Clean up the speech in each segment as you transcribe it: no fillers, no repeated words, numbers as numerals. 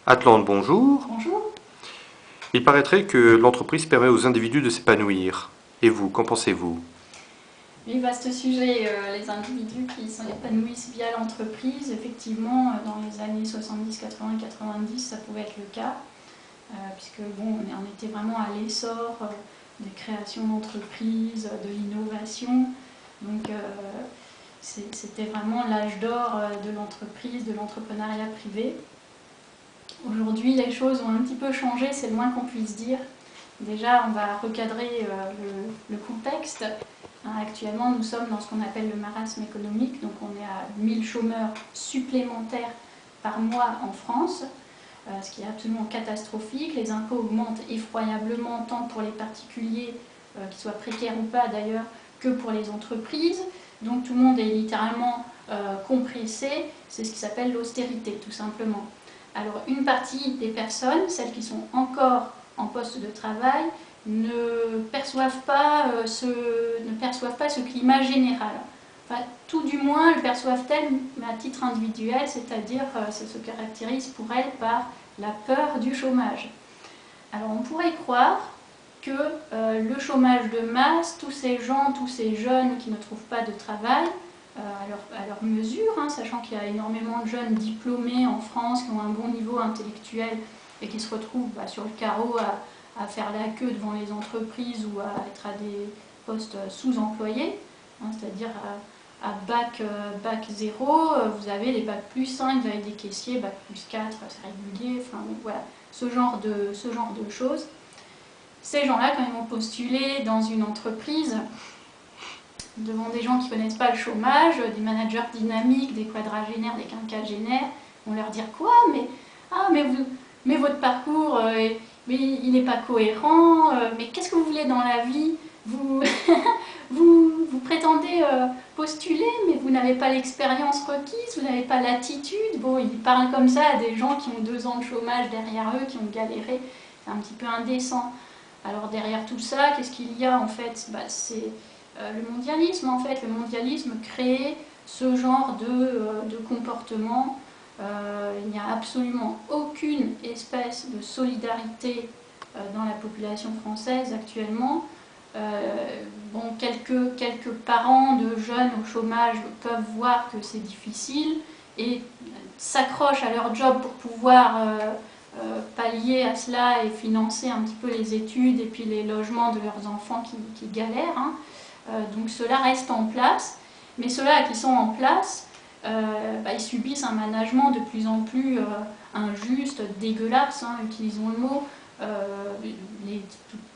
Atlante, bonjour. Bonjour. Il paraîtrait que l'entreprise permet aux individus de s'épanouir. Et vous, qu'en pensez-vous? Oui, vaste sujet, les individus qui s'épanouissent via l'entreprise. Effectivement, dans les années 70, 80, 90, ça pouvait être le cas, puisque bon, on était vraiment à l'essor des créations d'entreprises, de l'innovation. Donc, c'était vraiment l'âge d'or de l'entreprise, de l'entrepreneuriat privé. Aujourd'hui, les choses ont un petit peu changé, c'est le moins qu'on puisse dire. Déjà, on va recadrer le contexte. Actuellement, nous sommes dans ce qu'on appelle le marasme économique, donc on est à 1000 chômeurs supplémentaires par mois en France, ce qui est absolument catastrophique. Les impôts augmentent effroyablement, tant pour les particuliers, qu'ils soient précaires ou pas d'ailleurs, que pour les entreprises. Donc tout le monde est littéralement compressé, c'est ce qui s'appelle l'austérité, tout simplement. Alors une partie des personnes, celles qui sont encore en poste de travail, ne perçoivent pas ce climat général. Enfin, tout du moins le perçoivent-elles, mais à titre individuel, c'est-à-dire ça se caractérise pour elles par la peur du chômage. Alors on pourrait croire que le chômage de masse, tous ces gens, tous ces jeunes qui ne trouvent pas de travail, à leur mesure, hein, sachant qu'il y a énormément de jeunes diplômés en France qui ont un bon niveau intellectuel et qui se retrouvent sur le carreau à faire la queue devant les entreprises ou à être à des postes sous-employés, hein, c'est-à-dire à bac 0, vous avez les bac plus 5, vous avez des caissiers, bac plus 4, c'est régulier, enfin voilà, ce genre de choses. Ces gens-là, quand ils vont postuler dans une entreprise, devant des gens qui ne connaissent pas le chômage, des managers dynamiques, des quadragénaires, des quinquagénaires, on leur dire quoi, mais votre parcours, mais il n'est pas cohérent, mais qu'est-ce que vous voulez dans la vie, vous, vous prétendez postuler, mais vous n'avez pas l'expérience requise, vous n'avez pas l'attitude. Bon, ils parlent comme ça à des gens qui ont 2 ans de chômage derrière eux, qui ont galéré, c'est un petit peu indécent. Alors derrière tout ça, qu'est-ce qu'il y a en fait? C'est le mondialisme en fait. Le mondialisme crée ce genre de comportement. Il n'y a absolument aucune espèce de solidarité dans la population française actuellement. Bon, quelques parents de jeunes au chômage peuvent voir que c'est difficile et s'accrochent à leur job pour pouvoir pallier à cela et financer un petit peu les études et puis les logements de leurs enfants qui galèrent. Hein. Donc cela reste en place, mais ceux-là qui sont en place, ils subissent un management de plus en plus injuste, dégueulasse, hein, utilisons le mot,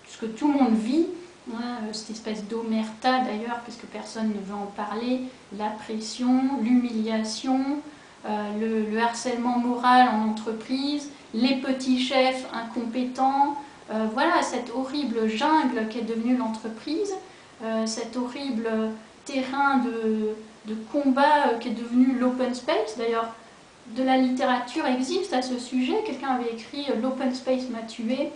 ce que tout le monde vit, hein, cette espèce d'omerta d'ailleurs, parce que personne ne veut en parler, la pression, l'humiliation, le harcèlement moral en entreprise, les petits chefs incompétents, voilà cette horrible jungle qu'est devenue l'entreprise, cet horrible terrain de combat qui est devenu l'open space. D'ailleurs, de la littérature existe à ce sujet. Quelqu'un avait écrit L'open space m'a tué.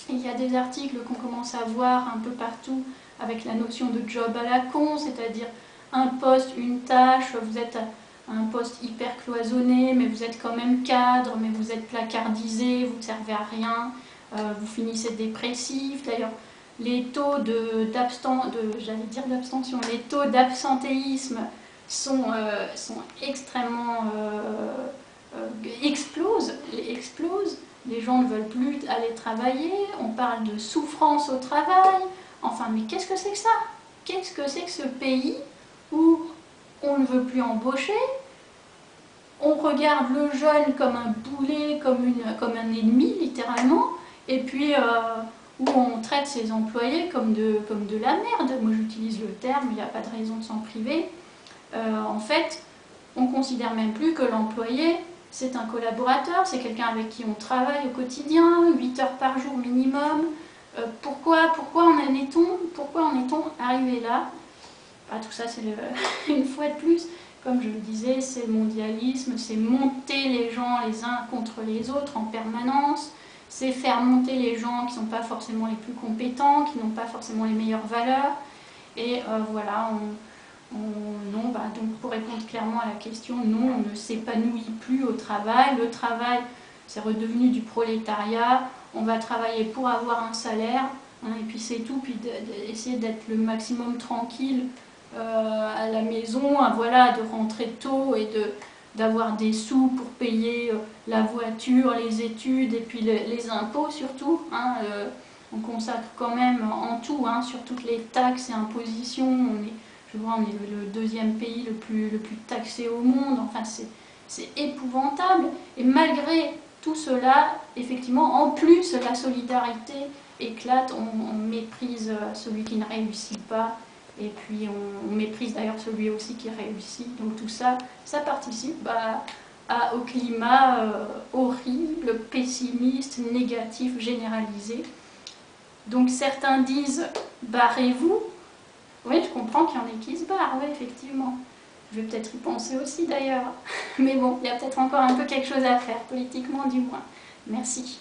Il y a des articles qu'on commence à voir un peu partout avec la notion de job à la con, c'est-à-dire un poste, une tâche, vous êtes à un poste hyper cloisonné, mais vous êtes quand même cadre, mais vous êtes placardisé, vous ne servez à rien, vous finissez dépressif. D'ailleurs, les taux d'abstention, les taux d'absentéisme sont extrêmement explosent. Les gens ne veulent plus aller travailler, on parle de souffrance au travail. Enfin, mais qu'est-ce que c'est que ça? Qu'est-ce que c'est que ce pays où on ne veut plus embaucher, on regarde le jeune comme un boulet, comme un ennemi littéralement, et puis où on traite ses employés comme de la merde. Moi j'utilise le terme, il n'y a pas de raison de s'en priver. En fait, on ne considère même plus que l'employé c'est un collaborateur, c'est quelqu'un avec qui on travaille au quotidien, 8 heures par jour minimum. Pourquoi en est-on arrivé là? Tout ça, c'est une fois de plus, comme je le disais, c'est le mondialisme, c'est monter les gens les uns contre les autres en permanence, c'est faire monter les gens qui ne sont pas forcément les plus compétents, qui n'ont pas forcément les meilleures valeurs. Et voilà, non, donc pour répondre clairement à la question, non, on ne s'épanouit plus au travail. Le travail, c'est redevenu du prolétariat, on va travailler pour avoir un salaire, hein, et puis c'est tout, puis d'essayer d'être le maximum tranquille à la maison, hein, voilà, de rentrer tôt et d'avoir des sous pour payer la voiture, les études et puis les impôts surtout. Hein, on consacre quand même en tout, hein, sur toutes les taxes et impositions, je vois, on est le deuxième pays le plus taxé au monde, enfin c'est épouvantable. Et malgré tout cela, effectivement, en plus la solidarité éclate, on méprise celui qui ne réussit pas, et puis on méprise d'ailleurs celui aussi qui réussit. Donc tout ça, ça participe au climat horrible, pessimiste, négatif, généralisé. Donc certains disent « barrez-vous ». Oui, je comprends qu'il y en ait qui se barrent, oui, effectivement. Je vais peut-être y penser aussi d'ailleurs. Mais bon, il y a peut-être encore un peu quelque chose à faire, politiquement du moins. Merci.